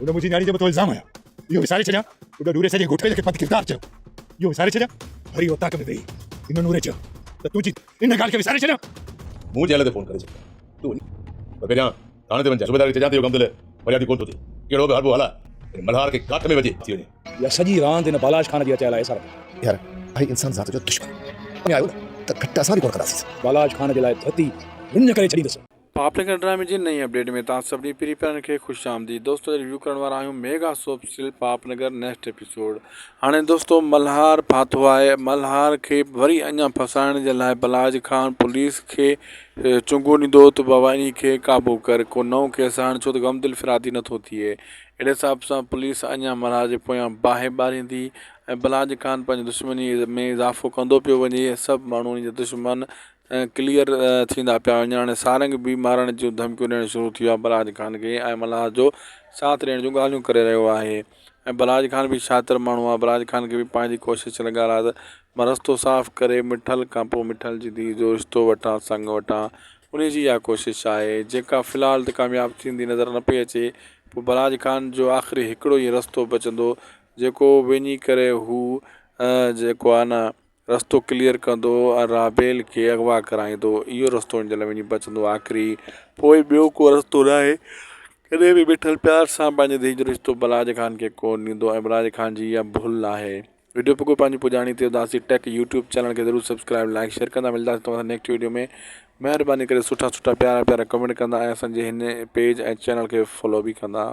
उन मुंहिंजी न्याणी जे मथां इल्ज़ाम आया, इहो विसारे छॾियां, उन नूरे सॼे ॻोठ खे पद किरदार चयो, इहो विसारे छॾियां, वरी उताक में वेही इन नूरे चयो त तुंहिंजी इन ॻाल्हि खे विसारे छॾियां। मूं जेल ते फ़ोन करे छॾियो, तूं वञ पर पहिरियां थाणे ते वञ, सूबेदार खे चजां त इहो कमु दिलि मर्यादी कोन थो थिए, कहिड़ो बि हलबो हला मल्हार खे काठ में वझे थी वञे। या सॼी रांदि हिन बालाज खान जी अचल आहे सर। यार भाई इंसान ज़ात जो दुश्मन आयो न त घटि असां बि कोन कंदासीं। बालाज खान जे लाइ धरती रुञ करे छॾींदुसि। पापनगर ड्रामे जी नई अपडेट में तव्हां सभिनी प्री प्यारनि खे ख़ुशि आमदीद। दोस्तों रिव्यू करण वारा आहियूं mega soap serial Papnagar next episode. हाणे दोस्तों मल्हार फाथो आहे, मल्हार खे वरी अञा फसाइण जे लाइ बलाज खान पुलिस खे चुंगो ॾींदो त भवानी खे काबू कर, को नओं केस आणे छो त गमदिल फिरादी नथो थिए। अहिड़े हिसाब सां पुलिस अञा मल्हार जे पोयां बाहि ॿारींदी ऐं बलाज खान पंहिंजी दुश्मनी में इज़ाफ़ो कंदो पियो वञे। सभु माण्हू उन जा दुश्मन क्लियर थींदा पिया वञनि। हाणे सारंग बि मारण जूं धमकियूं ॾियणु शुरू थी वियो आहे बलाज खान खे ऐं मल्हार जो साथ ॾियण जूं ॻाल्हियूं करे रहियो आहे। ऐं बलाज खान बि शातिर माण्हू आहे, बलाज खान खे बि पंहिंजी कोशिशि लॻाइल आहे त मां रस्तो साफ़ु करे मिठल खां पोइ मिठल जी धीउ जो रिश्तो वठां, संग वठां। उन जी इहा कोशिशि आहे जेका फ़िलहालु त कामयाबु थींदी नज़र न पई अचे। पोइ बलाज खान जो आख़िरी हिकिड़ो ई रस्तो बचंदो जेको वञी करे हू जेको आहे न रस्तो क्लियर कंदो ऐं राबेल खे अगवा कराईंदो। इहो रस्तो हिन जे लाइ वञी बचंदो आख़िरी, पोइ ॿियो को रस्तो न आहे। कॾहिं बि मिठल प्यार सां पंहिंजे धीउ जो रिश्तो बलाज खान खे कोन ॾींदो ऐं बलाज खान जी इहा भुल आहे। वीडियो पोइ पंहिंजी पुॼाणी ते दासी टेक यूट्यूब चैनल खे ज़रूरु सब्सक्राइब लाइक शेयर कंदा। मिलंदासीं तव्हां नेक्स्ट वीडियो में। महिरबानी करे सुठा सुठा प्यारा प्यारा कमेंट कंदा ऐं असांजे हिन पेज ऐं चैनल खे फॉलो बि कंदा।